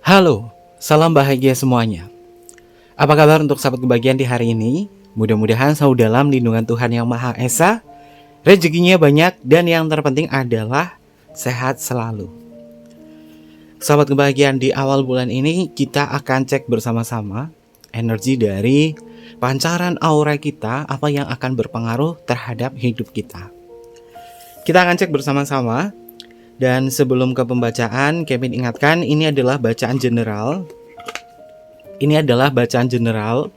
Halo, salam bahagia semuanya. Apa kabar untuk sahabat kebahagiaan di hari ini? Mudah-mudahan selalu dalam lindungan Tuhan Yang Maha Esa, rezekinya banyak, dan yang terpenting adalah sehat selalu. Sahabat kebahagiaan, di awal bulan ini kita akan cek bersama-sama energi dari pancaran aura kita, apa yang akan berpengaruh terhadap hidup kita. Kita akan cek bersama-sama. Dan sebelum ke pembacaan, Kevin ingatkan ini adalah bacaan general. Ini adalah bacaan general,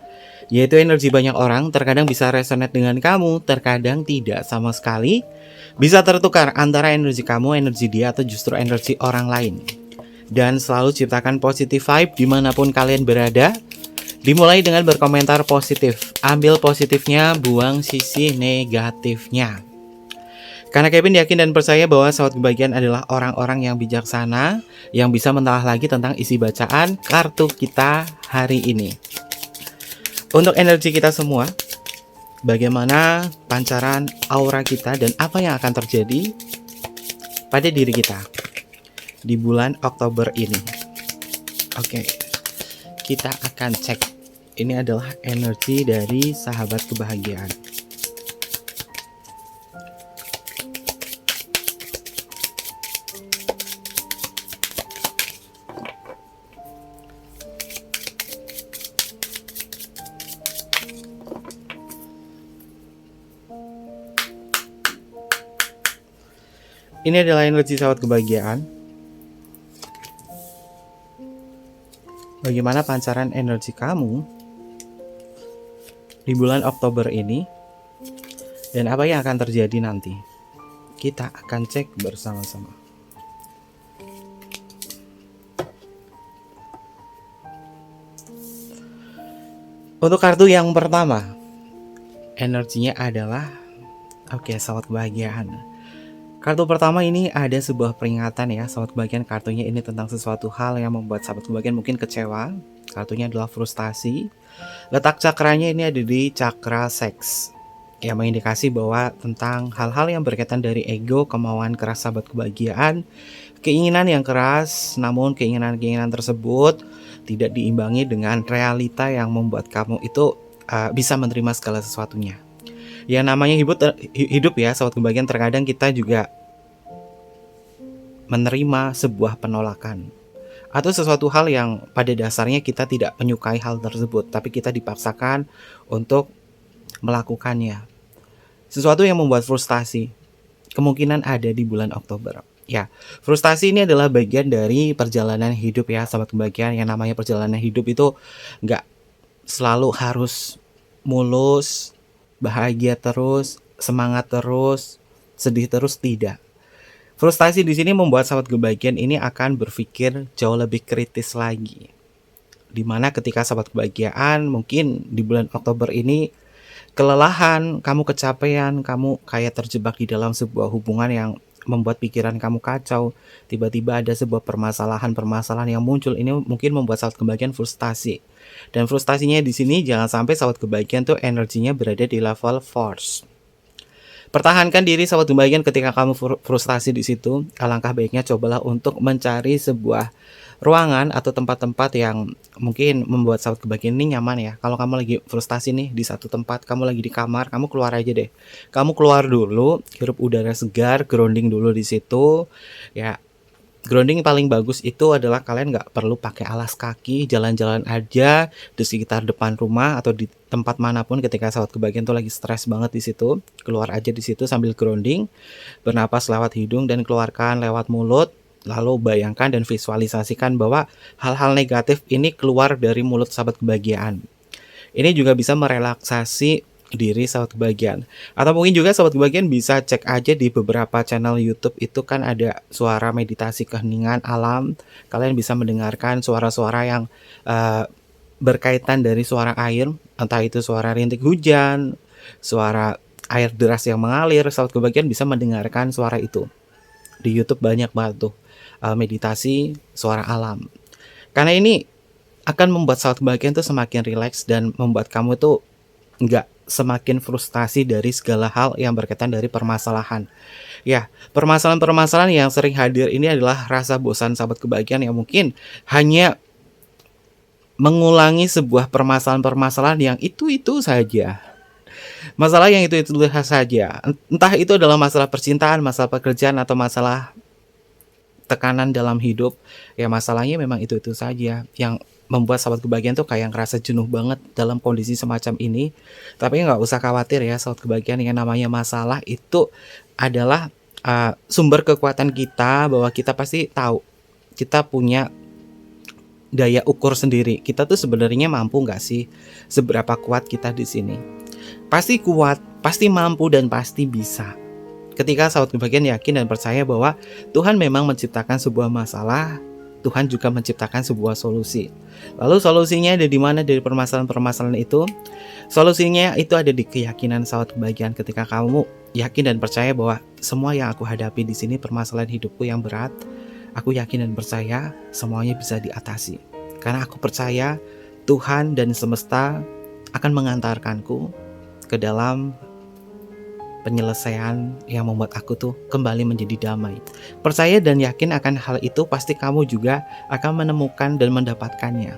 yaitu energi banyak orang terkadang bisa resonate dengan kamu, terkadang tidak sama sekali. Bisa tertukar antara energi kamu, energi dia, atau justru energi orang lain. Dan selalu ciptakan positive vibe dimanapun kalian berada. Dimulai dengan berkomentar positif. Ambil positifnya, buang sisi negatifnya. Karena Kevin yakin dan percaya bahwa sahabat kebahagiaan adalah orang-orang yang bijaksana, yang bisa menelaah lagi tentang isi bacaan kartu kita hari ini. Untuk energi kita semua, bagaimana pancaran aura kita dan apa yang akan terjadi pada diri kita di bulan Oktober ini. Oke, kita akan cek. Ini adalah energi dari sahabat kebahagiaan. Ini adalah energi sahabat kebahagiaan. Bagaimana pancaran energi kamu di bulan Oktober ini dan apa yang akan terjadi nanti? Kita akan cek bersama-sama. Untuk kartu yang pertama, energinya adalah sahabat kebahagiaan. Kartu pertama ini ada sebuah peringatan ya, sahabat kebahagiaan. Kartunya ini tentang sesuatu hal yang membuat sahabat kebahagiaan mungkin kecewa. Kartunya adalah frustasi. Letak cakranya ini ada di cakra seks, yang mengindikasi bahwa tentang hal-hal yang berkaitan dari ego, kemauan keras sahabat kebahagiaan, keinginan yang keras, namun keinginan-keinginan tersebut tidak diimbangi dengan realita yang membuat kamu itu bisa menerima segala sesuatunya. Yang namanya hidup ya sahabat kebahagiaan, terkadang kita juga menerima sebuah penolakan atau sesuatu hal yang pada dasarnya kita tidak menyukai hal tersebut, tapi kita dipaksakan untuk melakukannya. Sesuatu yang membuat frustasi kemungkinan ada di bulan Oktober. Ya, frustasi ini adalah bagian dari perjalanan hidup ya sahabat kebahagiaan. Yang namanya perjalanan hidup itu nggak selalu harus mulus, bahagia terus, semangat terus, sedih terus, tidak. Frustasi di sini membuat sahabat kebahagiaan ini akan berpikir jauh lebih kritis lagi. Dimana ketika sahabat kebahagiaan mungkin di bulan Oktober ini kelelahan, kamu kecapean, kamu kayak terjebak di dalam sebuah hubungan yang membuat pikiran kamu kacau. Tiba-tiba ada sebuah permasalahan yang muncul, ini mungkin membuat sahabat kebahagiaan frustasi. Dan frustasinya di sini jangan sampai sahabat kebahagiaan tuh energinya berada di level force. Pertahankan diri sahabat kebahagiaan ketika kamu frustasi di situ. Alangkah baiknya cobalah untuk mencari sebuah ruangan atau tempat-tempat yang mungkin membuat sahabat kebahagiaan ini nyaman ya. Kalau kamu lagi frustasi nih di satu tempat, kamu lagi di kamar, kamu keluar aja deh. Kamu keluar dulu, hirup udara segar, grounding dulu di situ. Ya, grounding paling bagus itu adalah kalian nggak perlu pakai alas kaki, jalan-jalan aja di sekitar depan rumah atau di tempat manapun. Ketika sahabat kebahagiaan tuh lagi stres banget di situ, keluar aja di situ sambil grounding, bernapas lewat hidung dan keluarkan lewat mulut. Lalu bayangkan dan visualisasikan bahwa hal-hal negatif ini keluar dari mulut sahabat kebahagiaan. Ini juga bisa merelaksasi diri sahabat kebahagiaan. Atau mungkin juga sahabat kebahagiaan bisa cek aja di beberapa channel YouTube, itu kan ada suara meditasi keheningan alam. Kalian bisa mendengarkan suara-suara yang berkaitan dari suara air, entah itu suara rintik hujan, suara air deras yang mengalir. Sahabat kebahagiaan bisa mendengarkan suara itu. Di YouTube banyak banget tuh meditasi suara alam. Karena ini akan membuat sahabat kebahagiaan tuh semakin rileks dan membuat kamu tuh nggak semakin frustasi dari segala hal yang berkaitan dari permasalahan. Ya, permasalahan-permasalahan yang sering hadir ini adalah rasa bosan sahabat kebahagiaan yang mungkin hanya mengulangi sebuah permasalahan-permasalahan yang itu-itu saja. Masalah yang itu-itu saja. Entah itu adalah masalah percintaan, masalah pekerjaan, atau masalah tekanan dalam hidup. Ya masalahnya memang itu-itu saja. Yang membuat sahabat kebahagiaan tuh kayak ngerasa jenuh banget dalam kondisi semacam ini. Tapi nggak usah khawatir ya, sahabat kebahagiaan, yang namanya masalah itu adalah sumber kekuatan kita, bahwa kita pasti tahu kita punya daya ukur sendiri. Kita tuh sebenarnya mampu nggak sih, seberapa kuat kita di sini. Pasti kuat, pasti mampu, dan pasti bisa. Ketika sahabat kebahagiaan yakin dan percaya bahwa Tuhan memang menciptakan sebuah masalah, Tuhan juga menciptakan sebuah solusi. Lalu solusinya ada di mana dari permasalahan-permasalahan itu? Solusinya itu ada di keyakinan sahabat kebahagiaan. Ketika kamu yakin dan percaya bahwa semua yang aku hadapi di sini, permasalahan hidupku yang berat, aku yakin dan percaya semuanya bisa diatasi. Karena aku percaya Tuhan dan semesta akan mengantarkanku ke dalam penyelesaian yang membuat aku tuh kembali menjadi damai. Percaya dan yakin akan hal itu, pasti kamu juga akan menemukan dan mendapatkannya.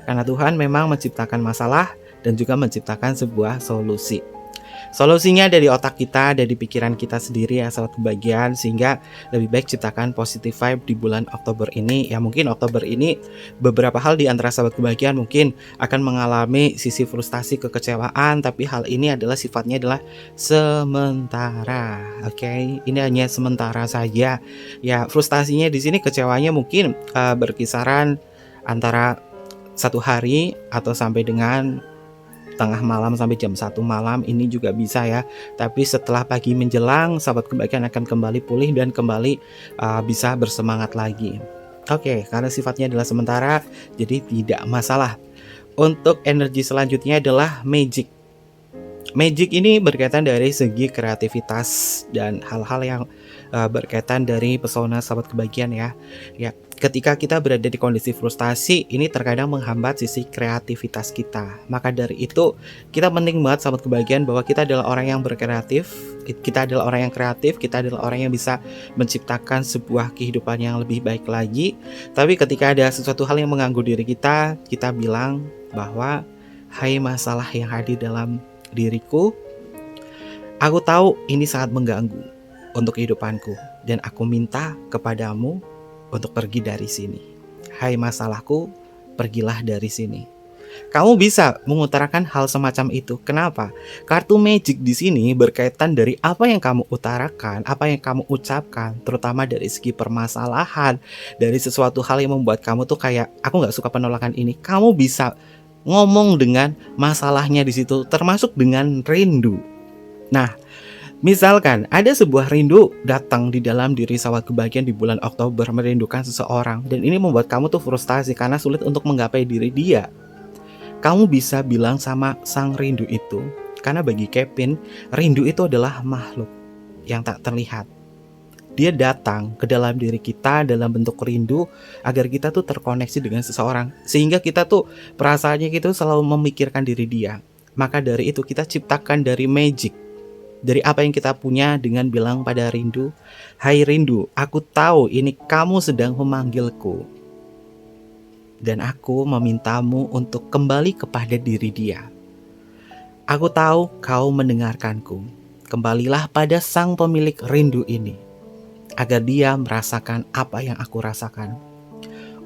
Karena Tuhan memang menciptakan masalah dan juga menciptakan sebuah solusi. Solusinya ada di otak kita, ada di pikiran kita sendiri ya sahabat kebahagiaan. Sehingga lebih baik ciptakan positive vibe di bulan Oktober ini. Ya mungkin Oktober ini beberapa hal di antara sahabat kebahagiaan mungkin akan mengalami sisi frustasi, kekecewaan. Tapi hal ini adalah sifatnya adalah sementara. Oke, ini hanya sementara saja. Ya frustasinya di sini, kecewanya mungkin berkisaran antara 1 hari atau sampai dengan tengah malam sampai jam 1 malam, ini juga bisa ya. Tapi setelah pagi menjelang, sahabat kebahagiaan akan kembali pulih dan kembali bisa bersemangat lagi. Oke, karena sifatnya adalah sementara, jadi tidak masalah. Untuk energi selanjutnya adalah magic. Magic ini berkaitan dari segi kreativitas dan hal-hal yang berkaitan dari pesona sahabat kebahagiaan ya. Ya, ketika kita berada di kondisi frustasi, ini terkadang menghambat sisi kreativitas kita. Maka dari itu, kita penting banget sahabat kebahagiaan bahwa kita adalah orang yang berkreatif, kita adalah orang yang kreatif, kita adalah orang yang bisa menciptakan sebuah kehidupan yang lebih baik lagi. Tapi ketika ada sesuatu hal yang mengganggu diri kita bilang bahwa, hai masalah yang hadir dalam diriku, aku tahu ini sangat mengganggu untuk kehidupanku, dan aku minta kepadamu untuk pergi dari sini. Hai masalahku, pergilah dari sini. Kamu bisa mengutarakan hal semacam itu. Kenapa? Kartu magic di sini berkaitan dari apa yang kamu utarakan, apa yang kamu ucapkan, terutama dari segi permasalahan, dari sesuatu hal yang membuat kamu tuh kayak, aku nggak suka penolakan ini. Kamu bisa ngomong dengan masalahnya di situ, termasuk dengan rindu. Nah, misalkan ada sebuah rindu datang di dalam diri sahabat kebahagiaan di bulan Oktober, merindukan seseorang, dan ini membuat kamu tuh frustasi karena sulit untuk menggapai diri dia. Kamu bisa bilang sama sang rindu itu, karena bagi Kevin, rindu itu adalah makhluk yang tak terlihat. Dia datang ke dalam diri kita dalam bentuk rindu agar kita tuh terkoneksi dengan seseorang, sehingga kita tuh perasaannya gitu selalu memikirkan diri dia. Maka dari itu kita ciptakan dari magic, dari apa yang kita punya, dengan bilang pada rindu, hai rindu, aku tahu ini kamu sedang memanggilku, dan aku memintamu untuk kembali kepada diri dia. Aku tahu kau mendengarkanku. Kembalilah pada sang pemilik rindu ini, agar dia merasakan apa yang aku rasakan.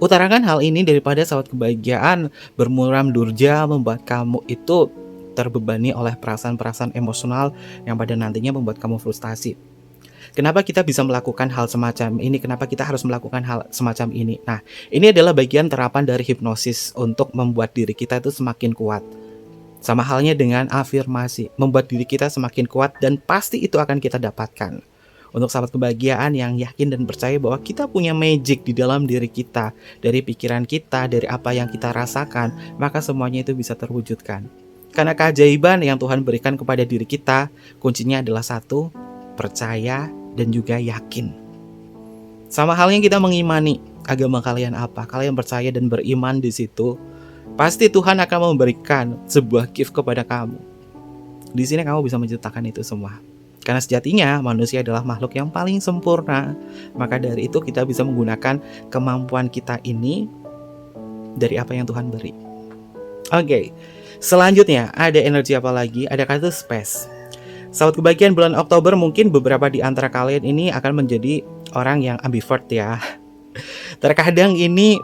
Utarakan hal ini daripada sahabat kebahagiaan bermuram durja membuat kamu itu terbebani oleh perasaan-perasaan emosional yang pada nantinya membuat kamu frustasi. Kenapa kita bisa melakukan hal semacam ini? Kenapa kita harus melakukan hal semacam ini? Nah, ini adalah bagian terapan dari hipnosis untuk membuat diri kita itu semakin kuat. Sama halnya dengan afirmasi, membuat diri kita semakin kuat, dan pasti itu akan kita dapatkan. Untuk sahabat kebahagiaan yang yakin dan percaya bahwa kita punya magic di dalam diri kita, dari pikiran kita, dari apa yang kita rasakan, maka semuanya itu bisa terwujudkan. Karena keajaiban yang Tuhan berikan kepada diri kita, kuncinya adalah satu, percaya dan juga yakin. Sama halnya kita mengimani agama kalian apa, kalian percaya dan beriman di situ, pasti Tuhan akan memberikan sebuah gift kepada kamu. Di sini kamu bisa menciptakan itu semua. Karena sejatinya manusia adalah makhluk yang paling sempurna. Maka dari itu kita bisa menggunakan kemampuan kita ini dari apa yang Tuhan beri. Oke, selanjutnya ada energi apa lagi? Ada kartu space. Sahabat kebahagiaan, bulan Oktober mungkin beberapa di antara kalian ini akan menjadi orang yang ambivert ya. Terkadang ini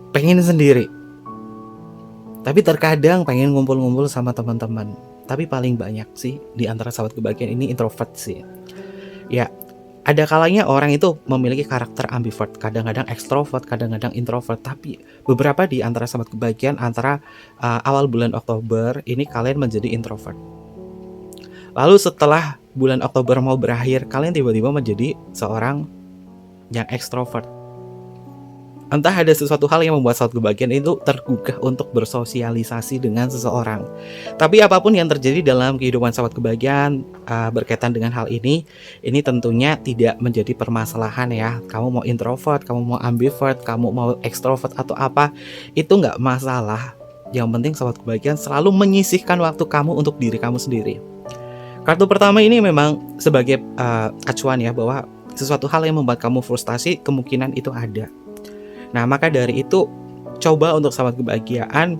pengen sendiri, tapi terkadang pengen ngumpul-ngumpul sama teman-teman. Tapi paling banyak sih di antara sahabat kebahagiaan ini introvert sih. Ya, ada kalanya orang itu memiliki karakter ambivert, kadang-kadang ekstrovert, kadang-kadang introvert. Tapi beberapa di antara sahabat kebahagiaan antara awal bulan Oktober ini kalian menjadi introvert. Lalu setelah bulan Oktober mau berakhir, kalian tiba-tiba menjadi seorang yang ekstrovert. Entah ada sesuatu hal yang membuat sahabat kebahagiaan itu tergugah untuk bersosialisasi dengan seseorang. Tapi apapun yang terjadi dalam kehidupan sahabat kebahagiaan berkaitan dengan hal ini tentunya tidak menjadi permasalahan ya. Kamu mau introvert, kamu mau ambivert, kamu mau ekstrovert atau apa, itu nggak masalah. Yang penting sahabat kebahagiaan selalu menyisihkan waktu kamu untuk diri kamu sendiri. Kartu pertama ini memang sebagai acuan ya, bahwa sesuatu hal yang membuat kamu frustasi kemungkinan itu ada. Nah, maka dari itu coba untuk sahabat kebahagiaan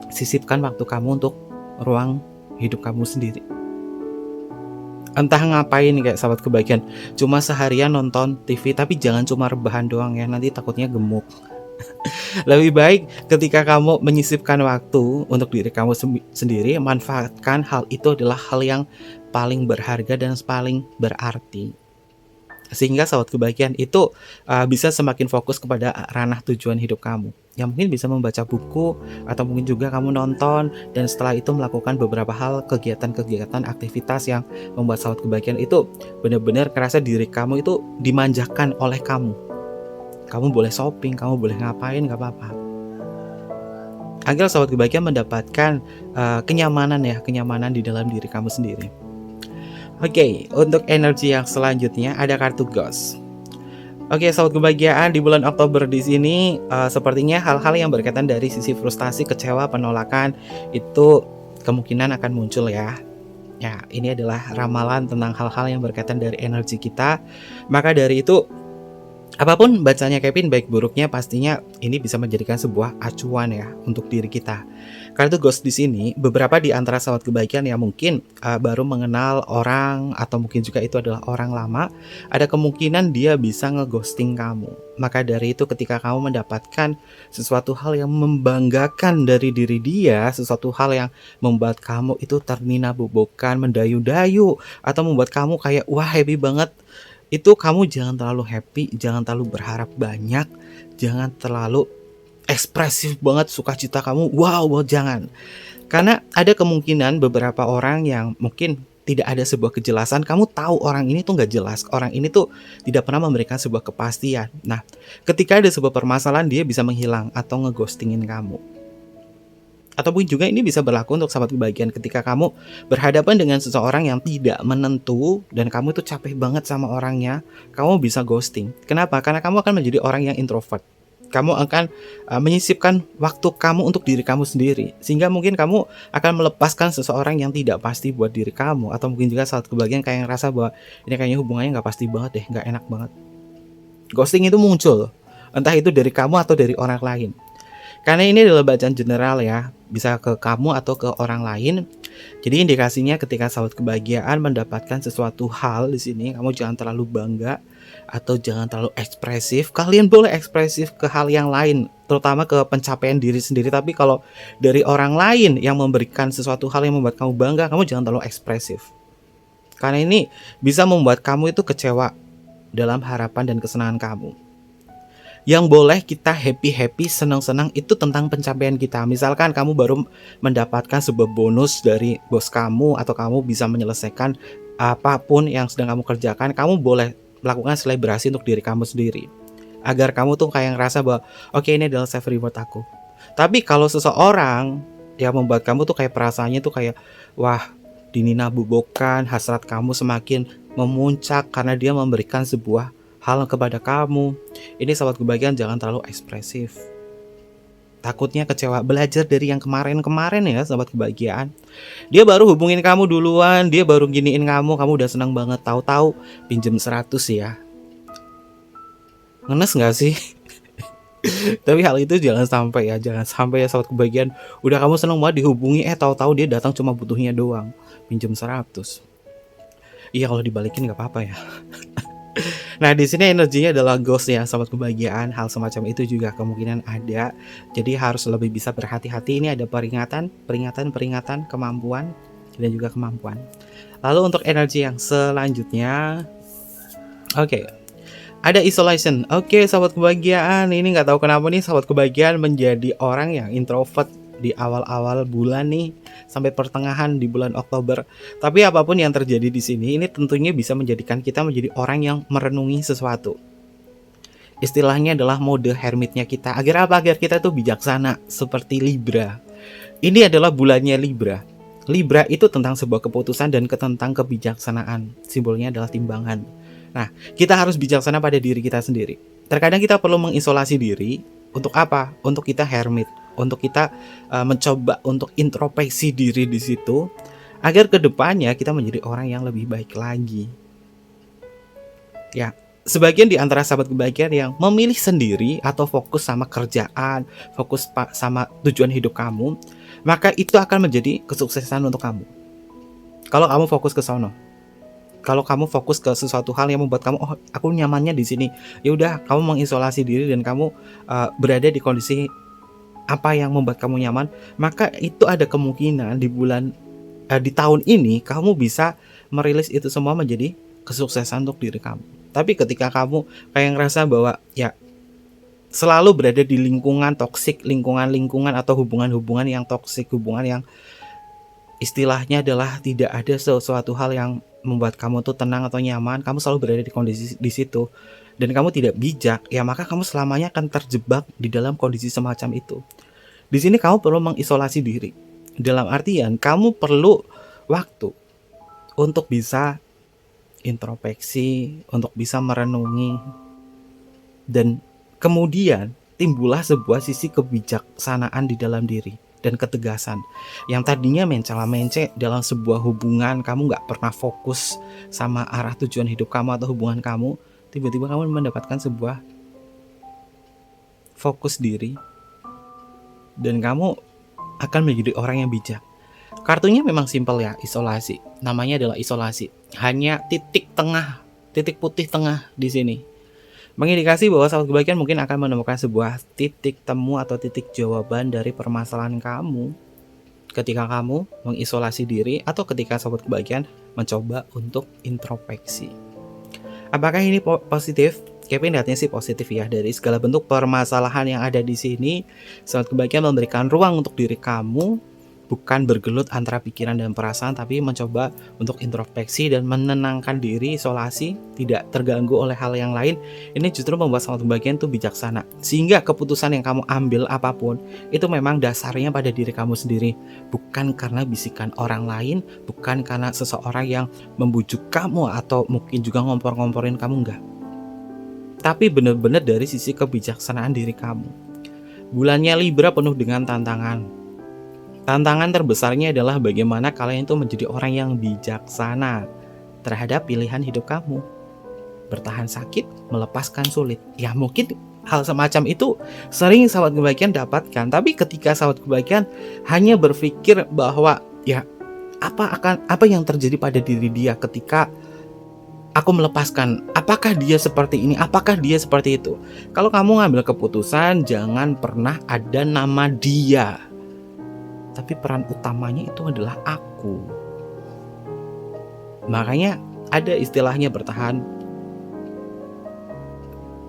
sisipkan waktu kamu untuk ruang hidup kamu sendiri. Entah ngapain kayak sahabat kebahagiaan, cuma seharian nonton TV, tapi jangan cuma rebahan doang ya, nanti takutnya gemuk. Lebih baik ketika kamu menyisipkan waktu untuk diri kamu sendiri, manfaatkan hal itu adalah hal yang paling berharga dan paling berarti. Sehingga sahabat kebahagiaan itu bisa semakin fokus kepada ranah tujuan hidup kamu. Yang mungkin bisa membaca buku, atau mungkin juga kamu nonton, dan setelah itu melakukan beberapa hal, kegiatan-kegiatan, aktivitas yang membuat sahabat kebahagiaan itu benar-benar kerasa diri kamu itu dimanjakan oleh kamu. Kamu boleh shopping, kamu boleh ngapain, gak apa-apa. Agar sahabat kebahagiaan mendapatkan kenyamanan di dalam diri kamu sendiri. Oke, untuk energi yang selanjutnya ada kartu Ghost. Oke, sahabat kebahagiaan, di bulan Oktober di sini sepertinya hal-hal yang berkaitan dari sisi frustasi, kecewa, penolakan itu kemungkinan akan muncul ya. Ya, ini adalah ramalan tentang hal-hal yang berkaitan dari energi kita. Maka dari itu, apapun bacanya Kevin, baik buruknya pastinya ini bisa menjadikan sebuah acuan ya untuk diri kita. Kartu Ghost di sini beberapa di antara sahabat kebahagiaan yang mungkin baru mengenal orang, atau mungkin juga itu adalah orang lama, ada kemungkinan dia bisa ngeghosting kamu. Maka dari itu ketika kamu mendapatkan sesuatu hal yang membanggakan dari diri dia, sesuatu hal yang membuat kamu itu ternina-bobokan, mendayu-dayu, atau membuat kamu kayak wah happy banget, itu kamu jangan terlalu happy, jangan terlalu berharap banyak, jangan terlalu ekspresif banget sukacita kamu, wow, jangan. Karena ada kemungkinan beberapa orang yang mungkin tidak ada sebuah kejelasan, kamu tahu orang ini tuh nggak jelas, orang ini tuh tidak pernah memberikan sebuah kepastian. Nah, ketika ada sebuah permasalahan, dia bisa menghilang atau ngeghostingin kamu. Ataupun juga ini bisa berlaku untuk sahabat kebahagiaan ketika kamu berhadapan dengan seseorang yang tidak menentu dan kamu itu capek banget sama orangnya, kamu bisa ghosting. Kenapa? Karena kamu akan menjadi orang yang introvert. Kamu akan menyisipkan waktu kamu untuk diri kamu sendiri, sehingga mungkin kamu akan melepaskan seseorang yang tidak pasti buat diri kamu. Atau mungkin juga saat kebahagiaan kayak ngerasa bahwa ini kayaknya hubungannya gak pasti banget deh, gak enak banget. Ghosting itu muncul, entah itu dari kamu atau dari orang lain. Karena ini adalah bacaan general ya, bisa ke kamu atau ke orang lain. Jadi indikasinya ketika sahabat kebahagiaan mendapatkan sesuatu hal di sini, kamu jangan terlalu bangga atau jangan terlalu ekspresif. Kalian boleh ekspresif ke hal yang lain, terutama ke pencapaian diri sendiri. Tapi kalau dari orang lain yang memberikan sesuatu hal yang membuat kamu bangga, kamu jangan terlalu ekspresif. Karena ini bisa membuat kamu itu kecewa dalam harapan dan kesenangan kamu. Yang boleh kita happy-happy, senang-senang itu tentang pencapaian kita. Misalkan kamu baru mendapatkan sebuah bonus dari bos kamu, atau kamu bisa menyelesaikan apapun yang sedang kamu kerjakan, kamu boleh melakukan selebrasi untuk diri kamu sendiri. Agar kamu tuh kayak ngerasa bahwa oke, ini adalah self reward aku. Tapi kalau seseorang yang membuat kamu tuh kayak perasaannya tuh kayak wah, dinina-bobokan, hasrat kamu semakin memuncak karena dia memberikan sebuah hal kepada kamu, ini sahabat kebahagiaan jangan terlalu ekspresif. Takutnya kecewa. Belajar dari yang kemarin-kemarin ya sahabat kebahagiaan. Dia baru hubungin kamu duluan, dia baru giniin kamu udah senang banget. Tahu-tahu pinjem 100 ya. Ngenes gak sih? Tapi hal itu jangan sampai ya, jangan sampai ya sahabat kebahagiaan, udah kamu seneng banget dihubungi, tahu-tahu dia datang cuma butuhnya doang, pinjam 100. Iya kalau dibalikin nggak apa-apa ya. Nah di sini energinya adalah ghost ya sahabat kebahagiaan, hal semacam itu juga kemungkinan ada. Jadi harus lebih bisa berhati-hati. Ini ada peringatan, kemampuan dan juga kemampuan. Lalu untuk energi yang selanjutnya, oke, ada isolation. Oke sahabat kebahagiaan, ini nggak tahu kenapa nih sahabat kebahagiaan menjadi orang yang introvert di awal-awal bulan nih sampai pertengahan di bulan Oktober. Tapi apapun yang terjadi di sini, ini tentunya bisa menjadikan kita menjadi orang yang merenungi sesuatu. Istilahnya adalah mode hermitnya kita. Agar apa? Agar kita tuh bijaksana seperti Libra. Ini adalah bulannya Libra. Libra itu tentang sebuah keputusan dan tentang kebijaksanaan. Simbolnya adalah timbangan. Nah, kita harus bijaksana pada diri kita sendiri. Terkadang kita perlu mengisolasi diri. Untuk apa? Untuk kita hermit. Untuk kita mencoba untuk introspeksi diri di situ. Agar kedepannya kita menjadi orang yang lebih baik lagi. Ya, sebagian di antara sahabat kebahagiaan yang memilih sendiri atau fokus sama kerjaan, fokus sama tujuan hidup kamu, maka itu akan menjadi kesuksesan untuk kamu. Kalau kamu fokus ke sono. Kalau kamu fokus ke sesuatu hal yang membuat kamu, oh aku nyamannya di sini, ya udah kamu mengisolasi diri dan kamu berada di kondisi apa yang membuat kamu nyaman, maka itu ada kemungkinan di tahun ini kamu bisa merilis itu semua menjadi kesuksesan untuk diri kamu. Tapi ketika kamu kayak ngerasa bahwa ya selalu berada di lingkungan toksik, lingkungan atau hubungan-hubungan yang toksik, hubungan yang istilahnya adalah tidak ada sesuatu hal yang membuat kamu tuh tenang atau nyaman, kamu selalu berada di kondisi di situ dan kamu tidak bijak, ya maka kamu selamanya akan terjebak di dalam kondisi semacam itu. Di sini kamu perlu mengisolasi diri. Dalam artian kamu perlu waktu untuk bisa introspeksi, untuk bisa merenungi, dan kemudian timbullah sebuah sisi kebijaksanaan di dalam diri dan ketegasan. Yang tadinya mencela-mence dalam sebuah hubungan, kamu gak pernah fokus sama arah tujuan hidup kamu atau hubungan kamu, tiba-tiba kamu mendapatkan sebuah fokus diri dan kamu akan menjadi orang yang bijak. Kartunya memang simpel ya, isolasi. Namanya adalah isolasi. Hanya titik putih tengah di sini. Mengindikasi bahwa sahabat kebahagiaan mungkin akan menemukan sebuah titik temu atau titik jawaban dari permasalahan kamu ketika kamu mengisolasi diri atau ketika sahabat kebahagiaan mencoba untuk introspeksi. Apakah ini positif? Kevin lihatnya sih positif ya. Dari segala bentuk permasalahan yang ada di sini, sahabat kebahagiaan memberikan ruang untuk diri kamu, bukan bergelut antara pikiran dan perasaan, tapi mencoba untuk introspeksi dan menenangkan diri, isolasi, tidak terganggu oleh hal yang lain. Ini justru membuat sahabat kebahagiaan itu bijaksana, sehingga keputusan yang kamu ambil apapun itu memang dasarnya pada diri kamu sendiri, bukan karena bisikan orang lain, bukan karena seseorang yang membujuk kamu atau mungkin juga ngompor-ngomporin kamu, enggak. Tapi benar-benar dari sisi kebijaksanaan diri kamu. Bulannya Libra penuh dengan tantangan. Tantangan terbesarnya adalah bagaimana kalian itu menjadi orang yang bijaksana terhadap pilihan hidup kamu. Bertahan sakit, melepaskan sulit. Ya mungkin hal semacam itu sering sahabat kebahagiaan dapatkan. Tapi ketika sahabat kebahagiaan hanya berpikir bahwa ya apa yang terjadi pada diri dia ketika aku melepaskan, apakah dia seperti ini, apakah dia seperti itu. Kalau kamu ngambil keputusan, jangan pernah ada nama dia, tapi peran utamanya itu adalah aku. Makanya ada istilahnya bertahan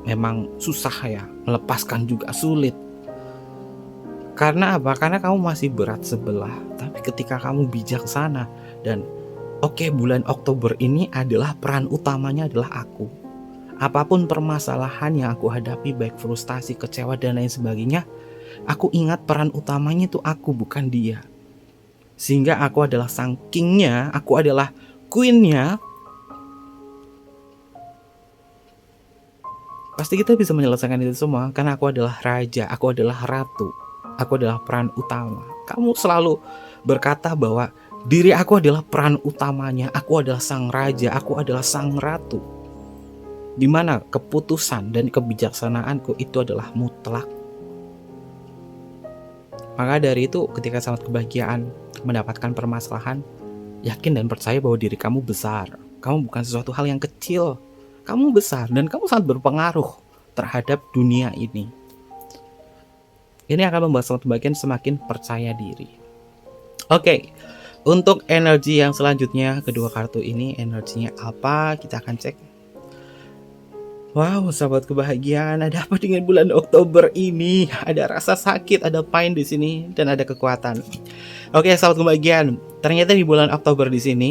memang susah ya, melepaskan juga sulit. Karena apa? Karena kamu masih berat sebelah. Tapi ketika kamu bijaksana dan oke, bulan Oktober ini adalah peran utamanya adalah aku. Apapun permasalahan yang aku hadapi, baik frustasi, kecewa dan lain sebagainya, aku ingat peran utamanya itu aku, bukan dia. Sehingga aku adalah sang kingnya, aku adalah queennya. Pasti kita bisa menyelesaikan itu semua karena aku adalah raja, aku adalah ratu, aku adalah peran utama. Kamu selalu berkata bahwa diri aku adalah peran utamanya, aku adalah sang raja, aku adalah sang ratu. di mana keputusan dan kebijaksanaanku itu adalah mutlak. Maka dari itu ketika saat kebahagiaan mendapatkan permasalahan, yakin dan percaya bahwa diri kamu besar. Kamu bukan sesuatu hal yang kecil. Kamu besar dan kamu sangat berpengaruh terhadap dunia ini. Ini akan membuat saat kebahagiaan semakin percaya diri. Oke, untuk energi yang selanjutnya, kedua kartu ini energinya apa? Kita akan cek. Wow, sahabat kebahagiaan, ada apa dengan bulan Oktober ini? Ada rasa sakit, ada pain di sini, dan ada kekuatan. Oke, sahabat kebahagiaan, ternyata di bulan Oktober di sini,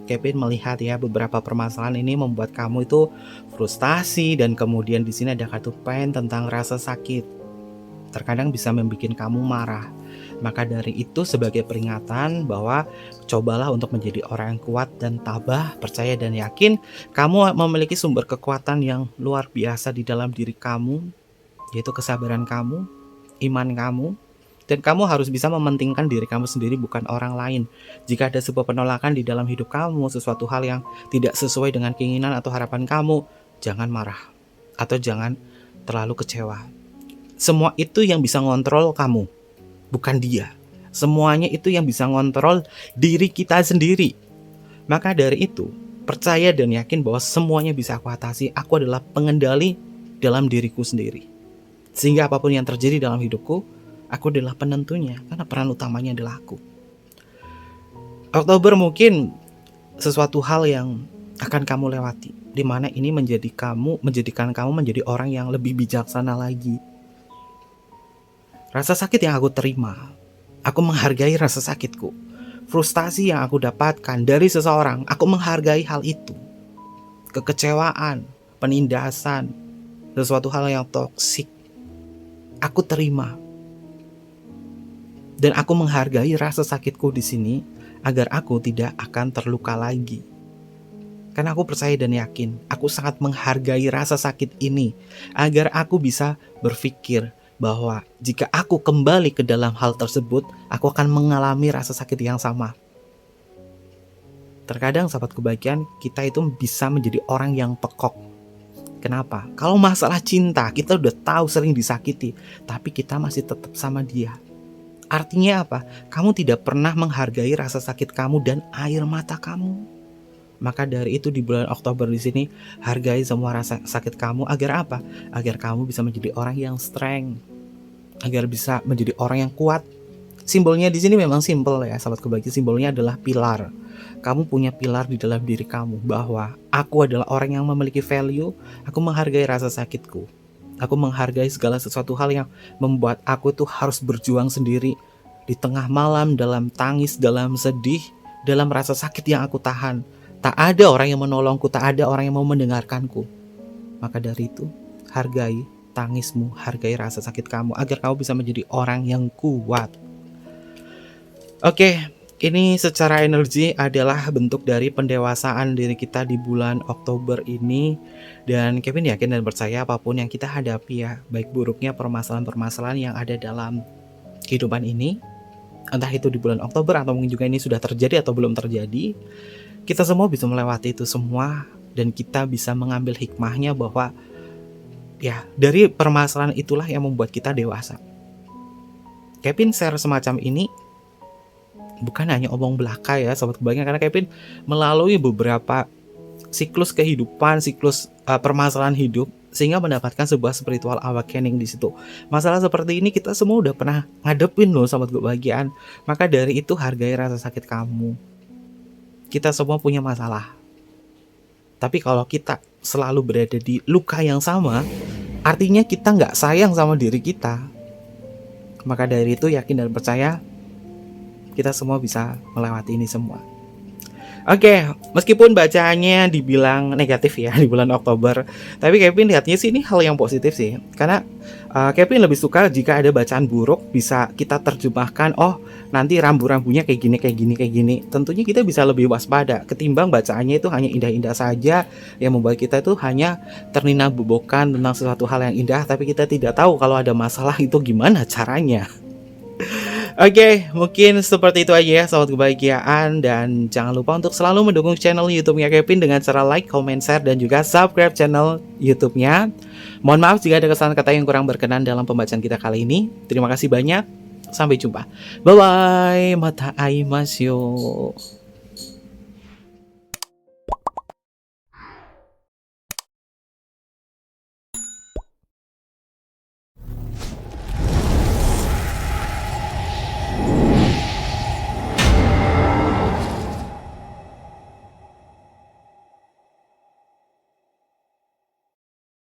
Kevin melihat ya beberapa permasalahan ini membuat kamu itu frustasi, dan kemudian di sini ada kartu pain tentang rasa sakit. Terkadang bisa membuat kamu marah. Maka dari itu sebagai peringatan bahwa cobalah untuk menjadi orang yang kuat dan tabah, percaya dan yakin kamu memiliki sumber kekuatan yang luar biasa di dalam diri kamu, yaitu kesabaran kamu, iman kamu, dan kamu harus bisa mementingkan diri kamu sendiri bukan orang lain. Jika ada sebuah penolakan di dalam hidup kamu, sesuatu hal yang tidak sesuai dengan keinginan atau harapan kamu, jangan marah atau jangan terlalu kecewa. Semua itu yang bisa ngontrol kamu, bukan dia. Semuanya itu yang bisa ngontrol diri kita sendiri. Maka dari itu, percaya dan yakin bahwa semuanya bisa aku atasi. Aku adalah pengendali dalam diriku sendiri. Sehingga apapun yang terjadi dalam hidupku, aku adalah penentunya. Karena peran utamanya adalah aku. Oktober mungkin sesuatu hal yang akan kamu lewati, di mana ini menjadikan kamu menjadi orang yang lebih bijaksana lagi. Rasa sakit yang aku terima, aku menghargai rasa sakitku. Frustasi yang aku dapatkan dari seseorang, aku menghargai hal itu. Kekecewaan, penindasan, sesuatu hal yang toksik, aku terima. Dan aku menghargai rasa sakitku di sini agar aku tidak akan terluka lagi. Karena aku percaya dan yakin, aku sangat menghargai rasa sakit ini agar aku bisa berpikir bahwa jika aku kembali ke dalam hal tersebut, aku akan mengalami rasa sakit yang sama. Terkadang sahabat kebahagiaan, kita itu bisa menjadi orang yang pekok. Kenapa? Kalau masalah cinta, kita udah tahu sering disakiti, tapi kita masih tetap sama dia. Artinya apa? Kamu tidak pernah menghargai rasa sakit kamu dan air mata kamu. Maka dari itu di bulan Oktober di sini, hargai semua rasa sakit kamu agar apa? Agar kamu bisa menjadi orang yang strength, agar bisa menjadi orang yang kuat. Simbolnya di sini memang simpel ya, sahabat kebahagiaan. Simbolnya adalah pilar. Kamu punya pilar di dalam diri kamu bahwa aku adalah orang yang memiliki value. Aku menghargai rasa sakitku. Aku menghargai segala sesuatu hal yang membuat aku tuh harus berjuang sendiri di tengah malam, dalam tangis, dalam sedih, dalam rasa sakit yang aku tahan. Tak ada orang yang menolongku, tak ada orang yang mau mendengarkanku. Maka dari itu, hargai tangismu, hargai rasa sakit kamu agar kamu bisa menjadi orang yang kuat. Oke, ini secara energi adalah bentuk dari pendewasaan diri kita di bulan Oktober ini. Dan Kevin yakin dan percaya apapun yang kita hadapi ya, baik buruknya permasalahan-permasalahan yang ada dalam kehidupan ini, entah itu di bulan Oktober atau mungkin juga ini sudah terjadi atau belum terjadi, kita semua bisa melewati itu semua dan kita bisa mengambil hikmahnya bahwa ya dari permasalahan itulah yang membuat kita dewasa. Kevin share semacam ini bukan hanya omong belaka ya sobat kebahagiaan, karena Kevin melalui beberapa siklus kehidupan, siklus permasalahan hidup sehingga mendapatkan sebuah spiritual awakening di situ. Masalah seperti ini kita semua udah pernah ngadepin loh sobat kebahagiaan. Maka dari itu hargai rasa sakit kamu. Kita semua punya masalah. Tapi kalau kita selalu berada di luka yang sama, artinya kita nggak sayang sama diri kita. Maka dari itu yakin dan percaya kita semua bisa melewati ini semua. Oke, meskipun bacaannya dibilang negatif ya di bulan Oktober, tapi Kevin lihatnya sih ini hal yang positif sih. Karena Kevin lebih suka jika ada bacaan buruk bisa kita terjemahkan, oh nanti rambu-rambunya kayak gini, kayak gini, kayak gini. Tentunya kita bisa lebih waspada ketimbang bacaannya itu hanya indah-indah saja yang membuat kita itu hanya ternina-bobokan tentang sesuatu hal yang indah, tapi kita tidak tahu kalau ada masalah itu gimana caranya. Oke, mungkin seperti itu aja ya sobat kebahagiaan, dan jangan lupa untuk selalu mendukung channel YouTube-nya Kevin dengan cara like, comment, share, dan juga subscribe channel YouTube-nya. Mohon maaf jika ada kesalahan kata yang kurang berkenan dalam pembacaan kita kali ini. Terima kasih banyak. Sampai jumpa. Bye bye. Mata aimasu.